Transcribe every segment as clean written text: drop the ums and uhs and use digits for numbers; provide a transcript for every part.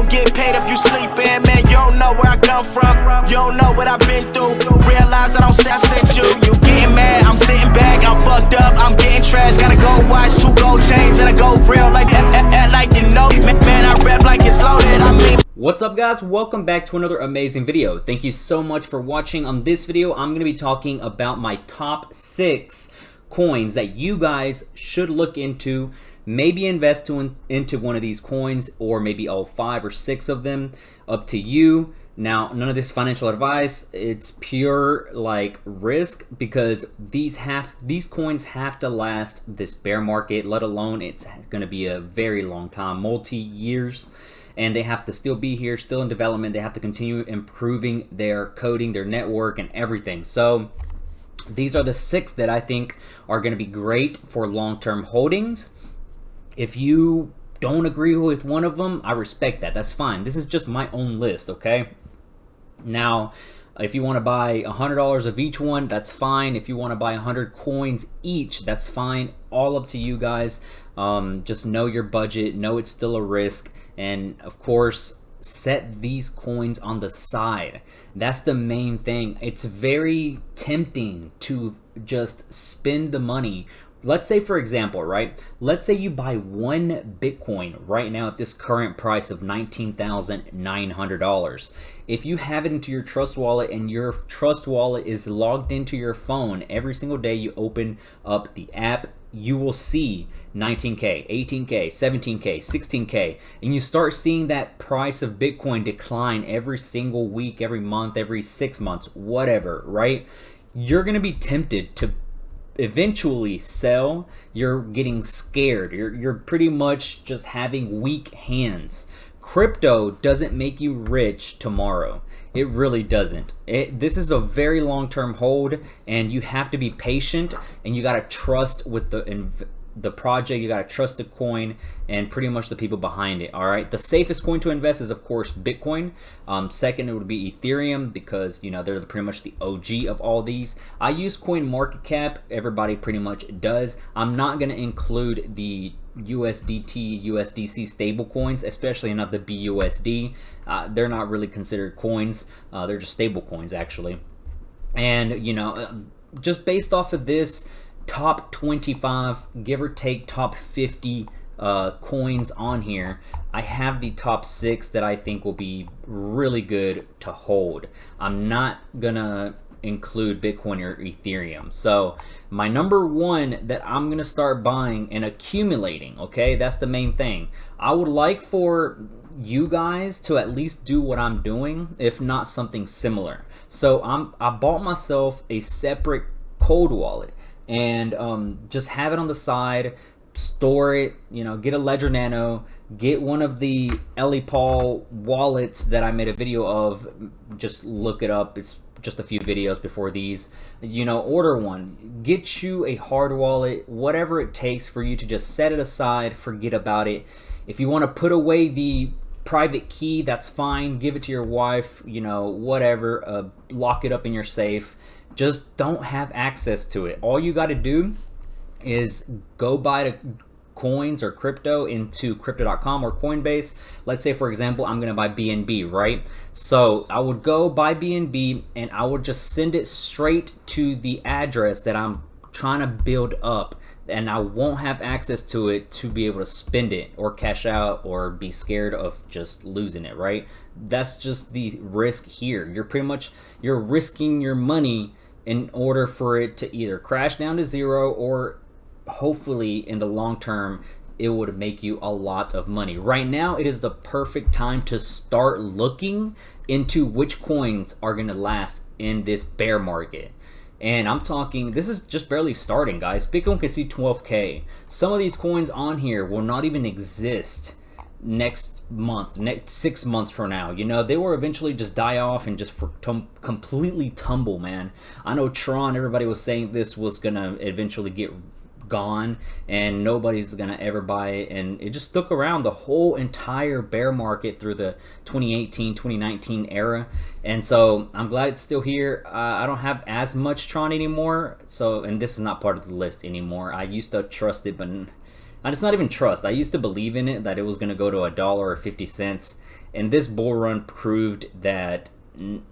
don't get paid if you sleeping. Man, you don't know where I come from. You don't know what I've been through. Realize I don't say I sent you. You getting mad, I'm sitting back. I'm fucked up, I'm getting trashed. Gotta go watch 2 gold chains and I go real like like you know. Man, I rap like it's loaded. I mean. What's up, guys? Welcome back to another amazing video. Thank you so much for watching. On this video, I'm going to be talking about my top 6 coins that you guys should look into. Maybe invest into one of these coins, or maybe all 5 or 6 of them. Up to you. Now, none of this financial advice. It's pure like risk, because these coins have to last this bear market, let alone it's going to be a very long time, multi-years. And they have to still be here, still in development. They have to continue improving their coding, their network, and everything. So these are the 6 that I think are going to be great for long-term holdings. If you don't agree with one of them, I respect that. That's fine. This is just my own list, okay? Now, if you want to buy $100 of each one, that's fine. If you want to buy 100 coins each, that's fine. All up to you guys. Just know your budget. Know it's still a risk. And of course, set these coins on the side. That's the main thing. It's very tempting to just spend the money. Let's say, for example, right? Let's say you buy 1 Bitcoin right now at this current price of $19,900. If you have it into your Trust Wallet and your Trust Wallet is logged into your phone, every single day you open up the app, you will see 19K, 18K, 17K, 16K, and you start seeing that price of Bitcoin decline every single week, every month, every 6 months, whatever, right? You're gonna be tempted to eventually sell. You're getting scared. You're pretty much just having weak hands. Crypto doesn't make you rich tomorrow. It really doesn't. This is a very long-term hold, and you have to be patient, and you got to trust with the project. You got to trust the coin and pretty much the people behind it. All right, the safest coin to invest is of course Bitcoin. Second, it would be Ethereum, because you know they're pretty much the OG of all these. I use CoinMarketCap. Everybody pretty much does. I'm not going to include the USDT, USDC stable coins, especially not the BUSD. They're not really considered coins. They're just stable coins actually. And you know, just based off of this top 25, give or take top 50 coins on here, I have the top 6 that I think will be really good to hold. I'm not gonna include Bitcoin or Ethereum. So my number 1 that I'm gonna start buying and accumulating, okay, that's the main thing. I would like for you guys to at least do what I'm doing, if not something similar. So I bought myself a separate cold wallet, and just have it on the side, store it, you know, get a Ledger Nano, get one of the Paul wallets that I made a video of. Just look it up. It's just a few videos before these. You know, order one, get you a hard wallet, whatever it takes for you to just set it aside, forget about it. If you want to put away the private key, that's fine, give it to your wife, you know, whatever, lock it up in your safe. Just don't have access to it. All you got to do is go buy the coins or crypto into crypto.com or Coinbase. Let's say, for example, I'm gonna buy BNB, right? So I would go buy BNB and I would just send it straight to the address that I'm trying to build up, and I won't have access to it to be able to spend it or cash out or be scared of just losing it, right? That's just the risk here. You're risking your money in order for it to either crash down to 0, or hopefully in the long term it would make you a lot of money. Right now it is the perfect time to start looking into which coins are going to last in this bear market. And I'm talking, this is just barely starting, guys. Bitcoin can see 12K. Some of these coins on here will not even exist next month, next 6 months from now. You know, they will eventually just die off and just completely tumble, man. I know TRON, everybody was saying this was gonna eventually get gone and nobody's gonna ever buy it, and it just stuck around the whole entire bear market through the 2018 2019 era. And so I'm glad it's still here. I don't have as much TRON anymore, so, and this is not part of the list anymore. I used to trust it, but and it's not even trust. I used to believe in it, that it was gonna go to $1 or 50 cents, And this bull run proved that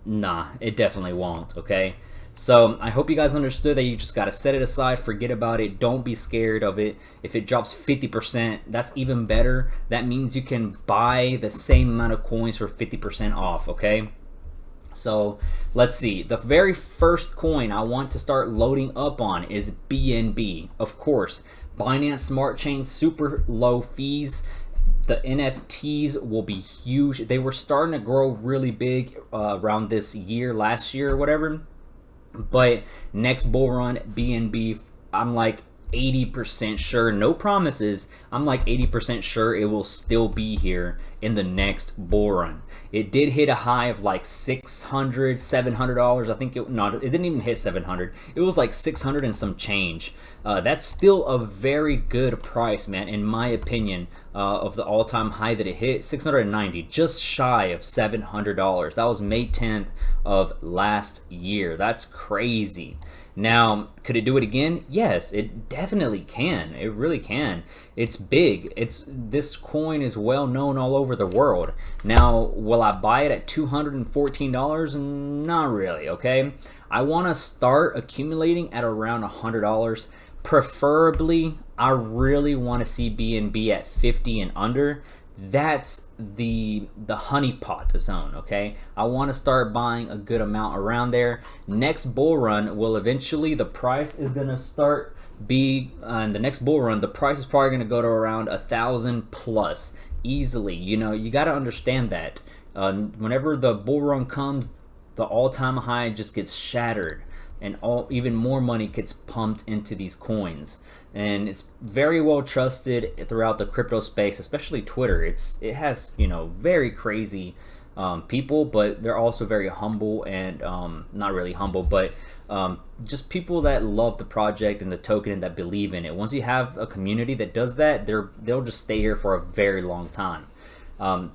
nah, it definitely won't, okay? So I hope you guys understood that you just got to set it aside, forget about it, don't be scared of it. If it drops 50%, that's even better. That means you can buy the same amount of coins for 50% off, okay? So let's see, the very first coin I want to start loading up on is BNB. Of course, Binance Smart Chain, super low fees. The NFTs will be huge. They were starting to grow really big around this year, last year or whatever. But next bull run, BNB, I'm like 80% sure, no promises, I'm like 80% sure it will still be here in the next bull run. It did hit a high of like $600, $700. I think it didn't even hit 700. It was like 600 and some change. That's still a very good price, man, in my opinion, of the all-time high that it hit, 690, just shy of $700. That was May 10th of last year. That's crazy. Now, could it do it again? Yes, it definitely can. It really can. It's big. This coin is well known all over the world. Now, will I buy it at $214? Not really, okay? I want to start accumulating at around $100. Preferably, I really want to see BNB at 50 and under. That's the honeypot zone, okay? I want to start buying a good amount around there. Next bull run will eventually, the price is going to start in the next bull run, the price is probably going to go to around 1,000 plus easily. You know, you got to understand that. Whenever the bull run comes, the all-time high just gets shattered and even more money gets pumped into these coins. And it's very well trusted throughout the crypto space, especially Twitter. It has, you know, very crazy people, but they're also very humble and not really humble, but just people that love the project and the token and that believe in it. Once you have a community that does that, they'll just stay here for a very long time.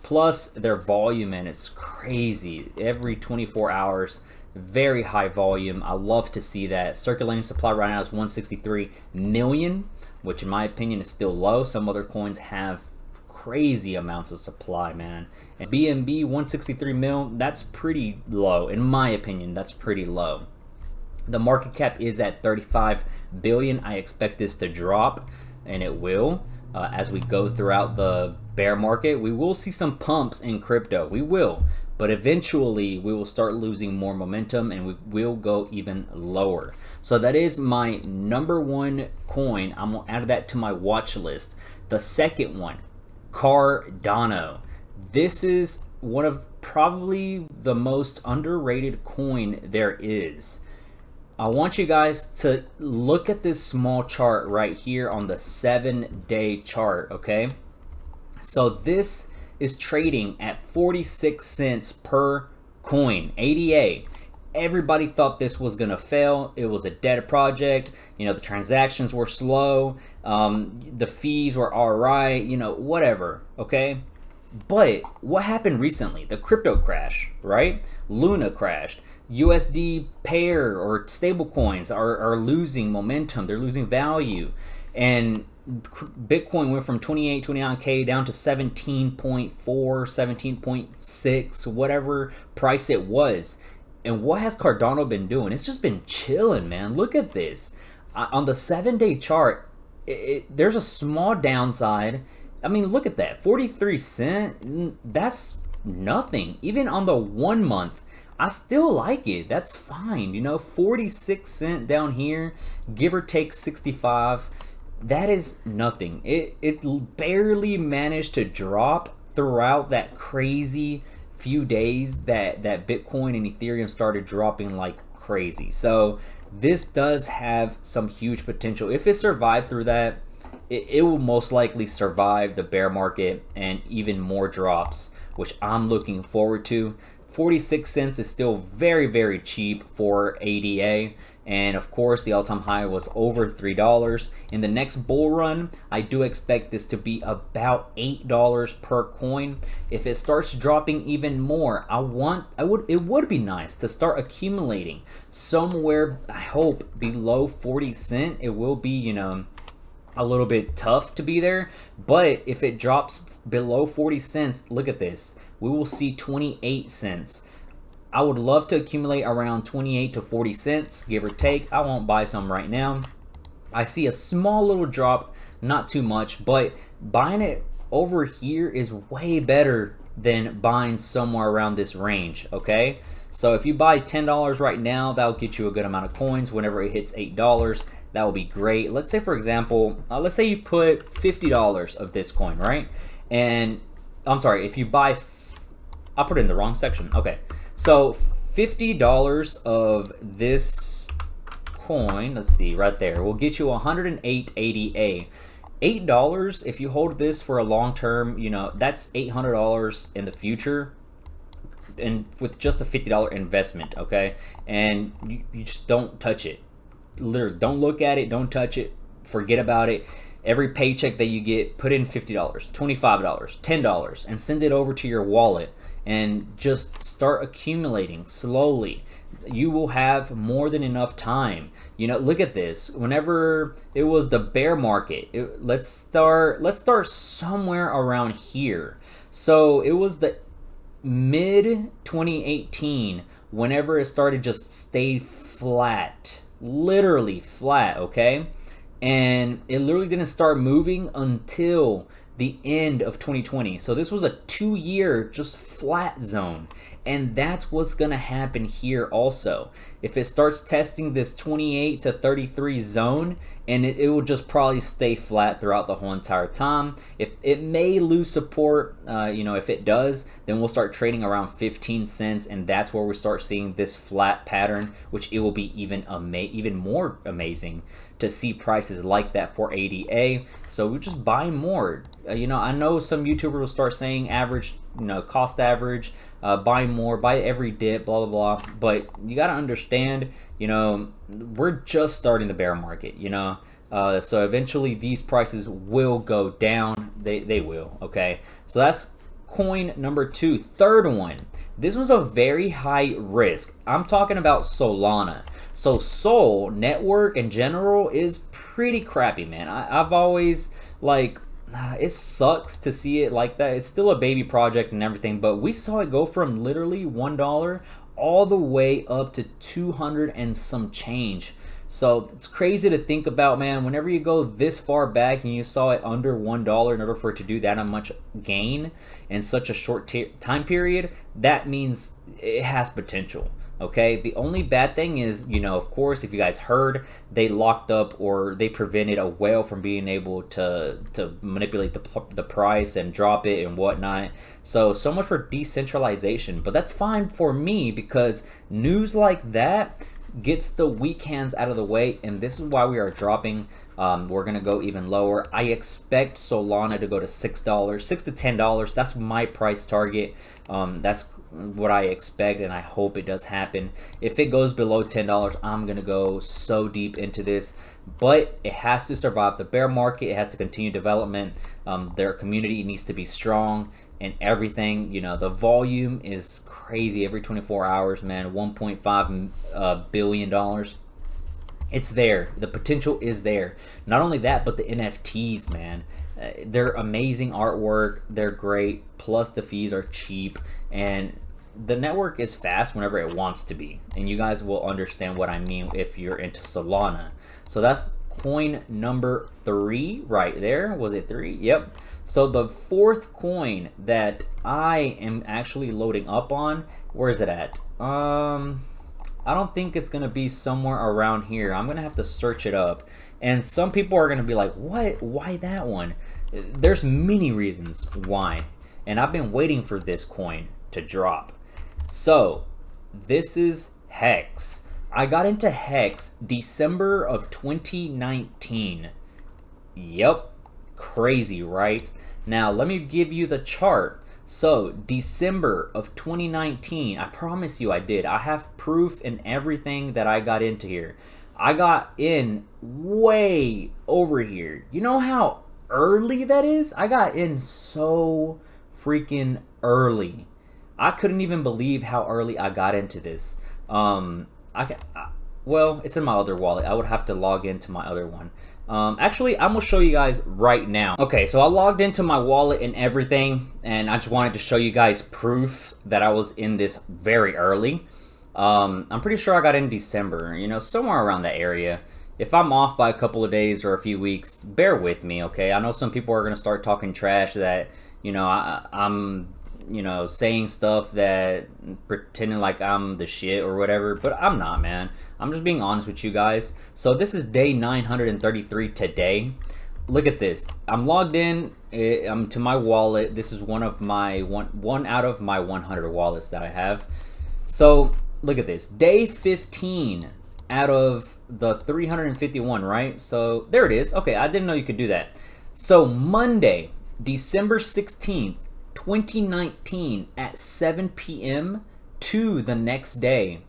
Plus their volume, and it's crazy. Every 24 hours, very high volume. I love to see that. Circulating supply right now is 163 million, which in my opinion is still low. Some other coins have crazy amounts of supply, man. And BNB 163 mil, that's pretty low. In my opinion, that's pretty low. The market cap is at 35 billion. I expect this to drop, and it will. As we go throughout the bear market, we will see some pumps in crypto. We will. But eventually we will start losing more momentum and we will go even lower. So that is my number one coin. I'm gonna add that to my watch list. The second one, Cardano. This is one of probably the most underrated coin there is. I want you guys to look at this small chart right here on the 7-day chart, okay? So this is trading at 46 cents per coin, ADA. Everybody thought this was gonna fail. It was a dead project. You know, the transactions were slow. The fees were all right, you know, whatever, okay? But what happened recently? The crypto crash, right? Luna crashed. USD pair or stable coins are losing momentum. They're losing value. And Bitcoin went from 29K down to 17.4, 17.6, whatever price it was. And what has Cardano been doing? It's just been chilling, man. Look at this. On the 7-day chart, there's a small downside. I mean, look at that. 43 cents, that's nothing. Even on the 1 month, I still like it. That's fine. You know, 46 cents down here, give or take 65. That is nothing. It barely managed to drop throughout that crazy few days that Bitcoin and Ethereum started dropping like crazy. So this does have some huge potential. If it survived through that, it will most likely survive the bear market and even more drops, which I'm looking forward to. 46 cents is still very, very cheap for ADA. And of course, the all-time high was over $3. In the next bull run, I do expect this to be about $8 per coin. If it starts dropping even more, it would be nice to start accumulating somewhere, I hope, below 40 cents. It will be, you know, a little bit tough to be there, but if it drops below 40 cents, look at this. we will see 28 cents. I would love to accumulate around 28 to 40 cents, give or take. I won't buy some right now. I see a small little drop, not too much, but buying it over here is way better than buying somewhere around this range, okay? So if you buy $10 right now, that'll get you a good amount of coins. Whenever it hits $8, that will be great. Let's say, for example, let's say you put $50 of this coin, right? And I'm sorry, if you buy, I put it in the wrong section. Okay, so $50 of this coin, let's see, right there, will get you 108 ADA. $8, if you hold this for a long term, you know, that's $800 in the future, and with just a $50 investment, okay? And you just don't touch it. Literally, don't look at it, don't touch it, forget about it. Every paycheck that you get, put in $50, $25, $10, and send it over to your wallet and just start accumulating slowly. You will have more than enough time. You know, look at this. Whenever it was the bear market, let's start somewhere around here. So it was the mid 2018 whenever it started just stayed flat, literally flat, okay? And it literally didn't start moving until the end of 2020. So this was a 2-year just flat zone, and that's what's gonna happen here also. If it starts testing this 28 to 33 zone, and it will just probably stay flat throughout the whole entire time. If it may lose support, you know, if it does, then we'll start trading around 15 cents, and that's where we start seeing this flat pattern, which it will be even more amazing to see prices like that for ADA. So we just buy more. You know, I know some YouTubers will start saying average, you know, cost average, buy more, buy every dip, blah blah blah. But you got to understand, you know, we're just starting the bear market, you know. So eventually these prices will go down. They will, okay? So that's coin number 2. Third one, this was a very high risk. I'm talking about Solana. So Sol network in general is pretty crappy, man. I've always, like, it sucks to see it like that. It's still a baby project and everything, but we saw it go from literally $1 all the way up to 200 and some change. So it's crazy to think about, man. Whenever you go this far back and you saw it under $1 in order for it to do that much gain in such a short time period, that means it has potential. Okay, the only bad thing is, you know, of course, if you guys heard, they locked up or they prevented a whale from being able to manipulate the price and drop it and whatnot. So much for decentralization, but that's fine for me because news like that gets the weak hands out of the way, and this is why we are dropping. We're gonna go even lower. I expect Solana to go to $6, $6 to $10. That's my price target. That's what I expect, and I hope it does happen. If it goes below $10, I'm gonna go so deep into this, but it has to survive the bear market. It has to continue development. Their community needs to be strong and everything. You know, the volume is crazy every 24 hours, man. $1.5 billion. It's there. The potential is there. Not only that, but the NFTs, man. They're amazing artwork. They're great. Plus the fees are cheap, and the network is fast whenever it wants to be. And you guys will understand what I mean if you're into Solana. So that's coin number 3 right there. Was it 3? Yep. So the 4th coin that I am actually loading up on, where is it at? I don't think it's gonna be somewhere around here. I'm gonna have to search it up. And some people are gonna be like, what? Why that one? There's many reasons why. And I've been waiting for this coin to drop. So this is Hex. I got into Hex December of 2019. Yep. Crazy, right? Now let me give you the chart. So December of 2019, I promise you I did. I have proof in everything that I got into here. I got in way over here. You know how early that is? I got in so freaking early. I couldn't even believe how early I got into this. Well, it's in my other wallet. I would have to log into my other one. Actually, I'm gonna show you guys right now. Okay, so I logged into my wallet and everything, and I just wanted to show you guys proof that I was in this very early. I'm pretty sure I got in December, you know, somewhere around that area. If I'm off by a couple of days or a few weeks, bear with me, okay? I know some people are gonna start talking trash that, you know, I'm, you know, saying stuff that pretending like I'm the shit or whatever, but I'm not, man. I'm just being honest with you guys. So this is day 933 today. Look at this. I'm logged in. I'm to my wallet. This is one of my one out of my 100 wallets that I have. So look at this. Day 15 out of the 351, right? So there it is. Okay, I didn't know you could do that. So Monday, December 16th, 2019 at 7 p.m. to the next day.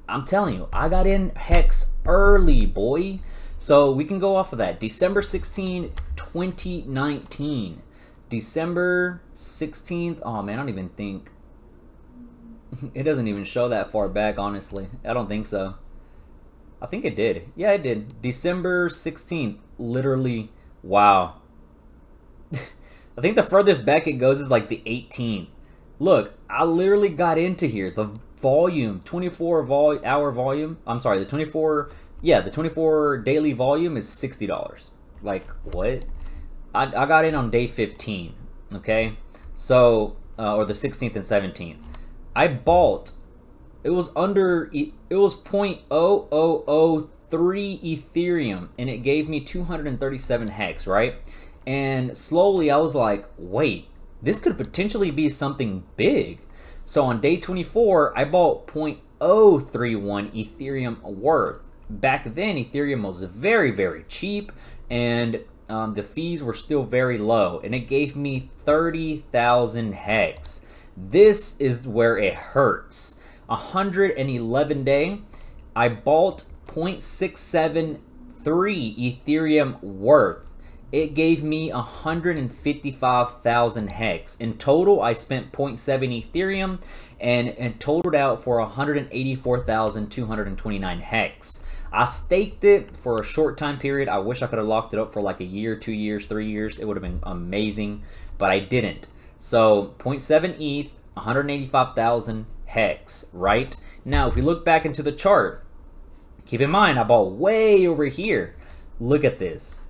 I'm telling you, I got in hex early, boy. So we can go off of that. December 16, 2019. December 16th. Oh man, I don't even think. It doesn't even show that far back, honestly. I don't think so. I think it did. Yeah, it did. December 16th. Literally, wow. I think the furthest back it goes is like the 18th. Look, I literally got into here. The volume, 24-hour volume. I'm sorry, the 24 daily volume is $60. Like, what? I got in on day 15, okay? So, or the 16th and 17th. I bought, it was 0.0003 Ethereum, and it gave me 237 hex, right? And slowly I was like, wait, this could potentially be something big. So on day 24, I bought 0.031 Ethereum worth. Back then, Ethereum was very, very cheap, and the fees were still very low, and it gave me 30,000 hex. This is where it hurts. 111 day, I bought 0.673 Ethereum worth. It gave me 155,000 hex. In total, I spent 0.7 Ethereum and totaled out for 184,229 hex. I staked it for a short time period. I wish I could have locked it up for like a year, 2 years, 3 years. It would have been amazing, but I didn't. So 0.7 ETH, 185,000 hex, right? Now, if we look back into the chart, keep in mind, I bought way over here. Look at this.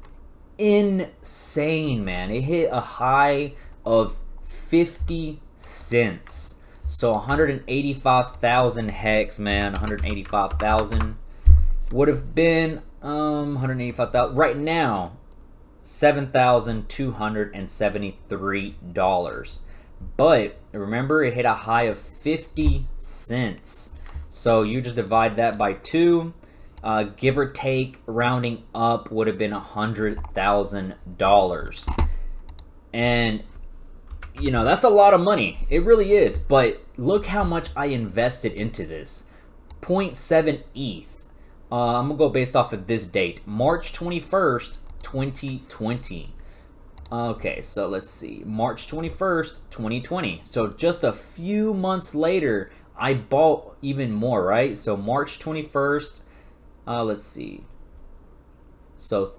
Insane, man. It hit a high of 50 cents. So 185,000 hex, man. 185,000 would have been 185,000 right now, $7,273. But remember, it hit a high of 50 cents. So you just divide that by 2. Give or take, rounding up, would have been $100,000. And, you know, that's a lot of money. It really is. But look how much I invested into this. 0.7 ETH. I'm going to go based off of this date. March 21st, 2020. Okay, so let's see. March 21st, 2020. So just a few months later, I bought even more, right? So March 21st, let's see. So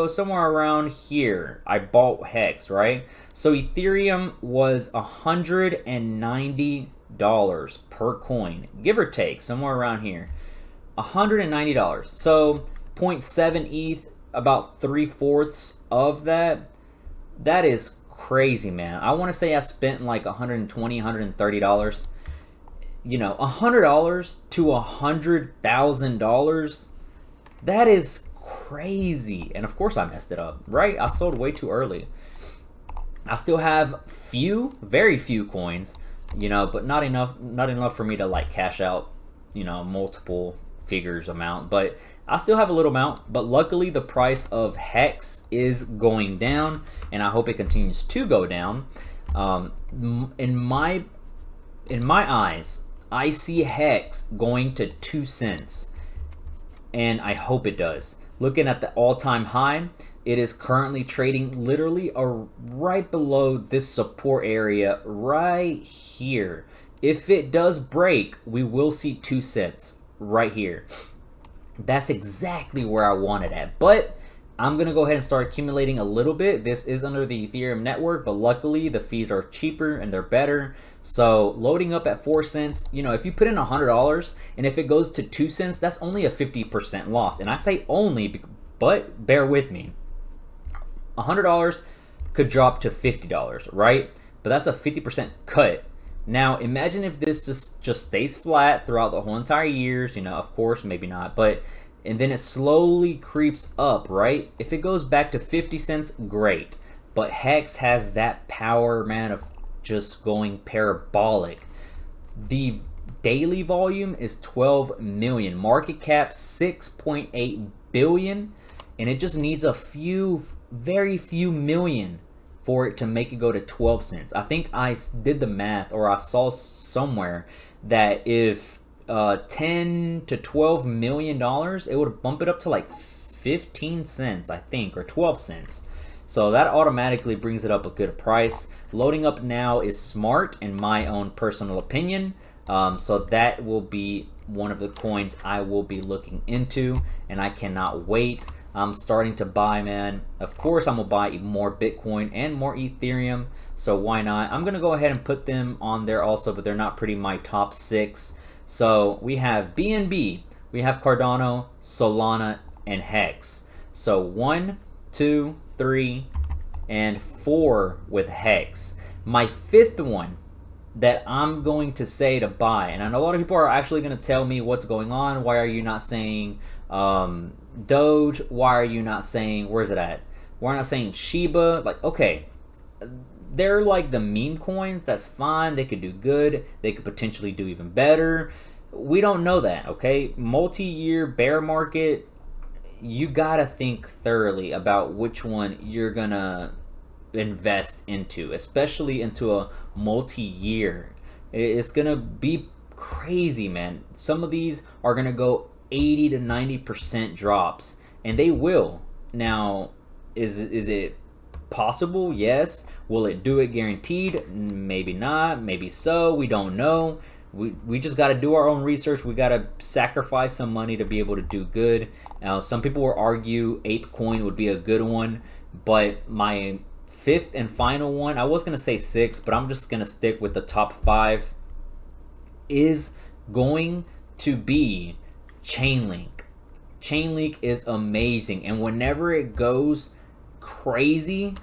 somewhere around here, I bought hex, right? So Ethereum was $190 per coin, give or take, somewhere around here. $190. So 0.7 ETH, about 3/4 of that. That is crazy, man. I want to say I spent like $120, $130. You know, $100 to $100,000. That is crazy. And of course I messed it up, right? I sold way too early. I still have very few coins, you know, but not enough for me to like cash out, you know, multiple figures amount. But I still have a little amount, but luckily the price of hex is going down, and I hope it continues to go down. In my eyes, I see hex going to 2 cents, and I hope it does. Looking at the all-time high, it is currently trading literally right below this support area right here. If it does break, we will see 2 cents right here. That's exactly where I want it at. But I'm going to go ahead and start accumulating a little bit. This is under the Ethereum network, but luckily the fees are cheaper and they're better. So loading up at 4 cents, you know, if you put in $100 and if it goes to 2 cents, that's only a 50% loss. And I say only, but bear with me. $100 could drop to $50, right? But that's a 50% cut. Now imagine if this just stays flat throughout the whole entire years, you know, of course, maybe not, but and then it slowly creeps up, right? If it goes back to 50 cents, great. But Hex has that power, man, of just going parabolic. The daily volume is 12 million, market cap 6.8 billion, and it just needs a few, very few million for it to make it go to 12 cents. I think I did the math, or I saw somewhere that if 10 to 12 million dollars, it would bump it up to like 15 cents, I think, or 12 cents. So that automatically brings it up a good price. Loading up now is smart in my own personal opinion. So that will be one of the coins I will be looking into, and I cannot wait. I'm starting to buy, man. Of course, I'm gonna buy more Bitcoin and more Ethereum, so why not? I'm gonna go ahead and put them on there also, but they're not pretty my top 6. So we have BNB, we have Cardano, Solana, and Hex. So 1, 2, 3, and 4 with Hex. My 5th one that I'm going to say to buy, and I know a lot of people are actually going to tell me what's going on. Why are you not saying Doge? Why are you not saying, where's it at? Why not saying Shiba? Like, okay, they're like the meme coins. That's fine. They could do good. They could potentially do even better. We don't know that, okay? Multi-year bear market, you gotta think thoroughly about which one you're gonna invest into, especially into a multi-year. It's gonna be crazy, man. Some of these are gonna go 80 to 90% drops, and they will. Now, is it possible? Yes. Will it do it guaranteed? Maybe not, maybe so, we don't know. We just got to do our own research. We got to sacrifice some money to be able to do good. Now, some people will argue ApeCoin would be a good one, but my 5th and final one, I was going to say 6, but I'm just going to stick with the top 5, is going to be Chainlink. Chainlink is amazing, and whenever it goes crazy,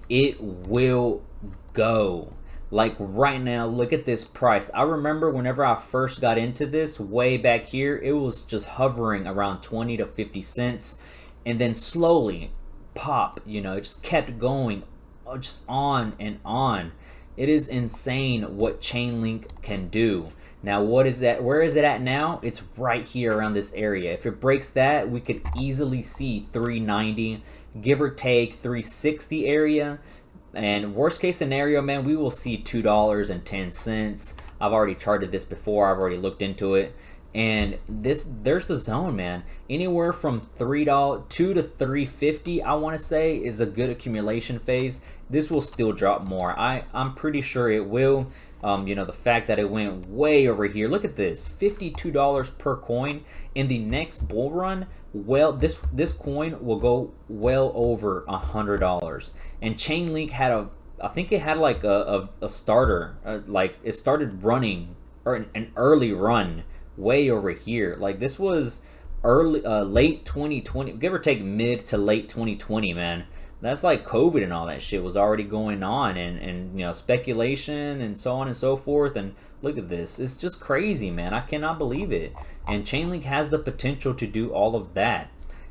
it will go. Like right now, look at this price. I remember whenever I first got into this way back here, it was just hovering around 20 to 50 cents, and then slowly pop, you know, it just kept going just on and on. It is insane what Chainlink can do. Now, what is that? Where is it at now? It's right here around this area. If it breaks that, we could easily see 390, give or take 360 area. And worst case scenario, man, we will see $2.10. I've already charted this before. I've already looked into it. And there's the zone, man. Anywhere from $2 to $3.50, I want to say, is a good accumulation phase. This will still drop more. I'm pretty sure it will. You know, the fact that it went way over here. Look at this, $52 per coin. In the next bull run, well, this coin will go well over $100. And Chainlink had I think it had like a starter, like it started running, or an early run way over here. Like this was early, late 2020, give or take mid to late 2020, man. That's like COVID and all that shit was already going on, and you know, speculation and so on and so forth. And look at this, it's just crazy, man. I cannot believe it. And Chainlink has the potential to do all of that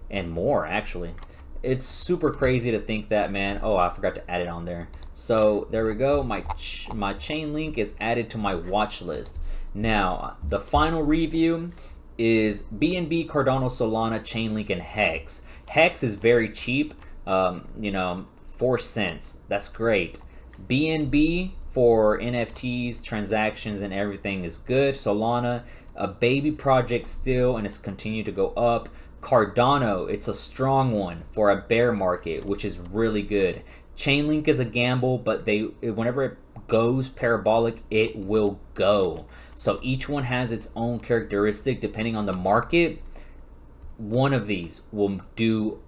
and more, actually. It's super crazy to think that, man. Oh, I forgot to add it on there. So there we go. My Chainlink is added to my watch list. Now, the final review is BNB, Cardano, Solana, Chainlink, and Hex. Hex is very cheap. You know, 4 cents. That's great. BNB for NFTs, transactions, and everything is good. Solana, a baby project still, and it's continued to go up. Cardano, it's a strong one for a bear market, which is really good. Chainlink is a gamble, but whenever it goes parabolic, it will go. So each one has its own characteristic depending on the market. one of these will do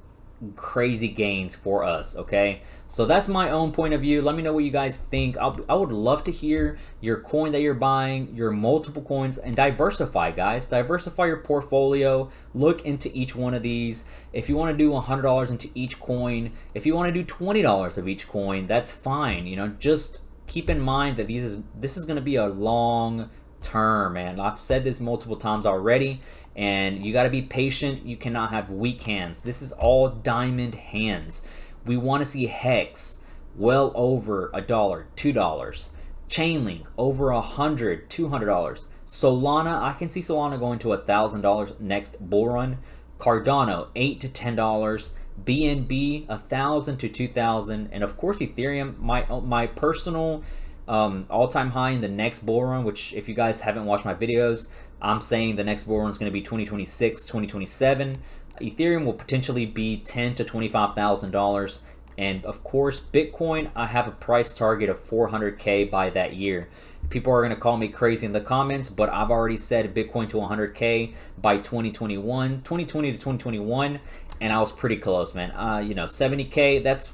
crazy gains for us. Okay, so that's my own point of view. Let me know what you guys think. I would love to hear your coin that you're buying, your multiple coins, and diversify, guys. Diversify your portfolio. Look into each one of these. If you want to do $100 into each coin, if you want to do $20 of each coin, that's fine. You know, just keep in mind that this is going to be a long term, man. I've said this multiple times already, and you got to be patient. You cannot have weak hands. This is all diamond hands. We want to see Hex well over $1, $2, Chainlink over $100, $200, Solana, I can see Solana going to $1,000 next bull run, Cardano $8 to $10, BNB $1,000 to $2,000, and of course Ethereum, my personal all-time high in the next bull run, which if you guys haven't watched my videos, I'm saying the next bull run is going to be 2026, 2027. Ethereum will potentially be $10,000 to $25,000, and of course Bitcoin, I have a price target of 400K by that year. People are going to call me crazy in the comments, but I've already said Bitcoin to 100K by 2020 to 2021, and I was pretty close, man. You know, 70K, that's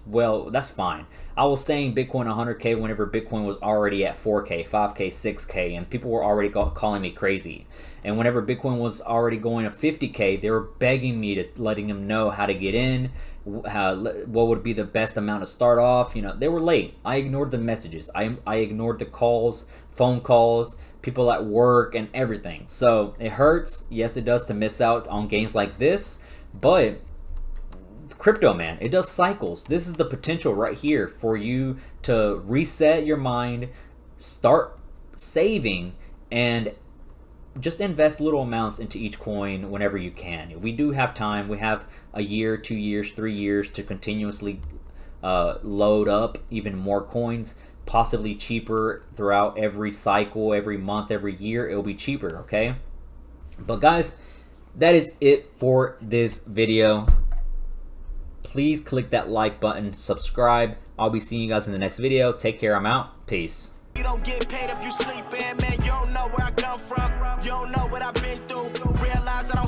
fine. I was saying Bitcoin 100K whenever Bitcoin was already at 4K, 5K, 6K, and people were already calling me crazy. And whenever Bitcoin was already going to 50K, they were begging me to letting them know how to get in, what would be the best amount to start off. You know, they were late. I ignored the messages. I ignored the calls, phone calls, people at work, and everything. So it hurts. Yes, it does to miss out on gains like this, but crypto, man, it does cycles. This is the potential right here for you to reset your mind, start saving, and just invest little amounts into each coin whenever you can. We do have time. We have a year, 2 years, 3 years to continuously load up even more coins, possibly cheaper throughout every cycle, every month, every year. It'll be cheaper, okay? But guys, that is it for this video. Please click that like button, subscribe. I'll be seeing you guys in the next video. Take care. I'm out. Peace. You don't get paid if you sleep in, man. You don't know where I come from. You don't know what I've been through. Realize I don't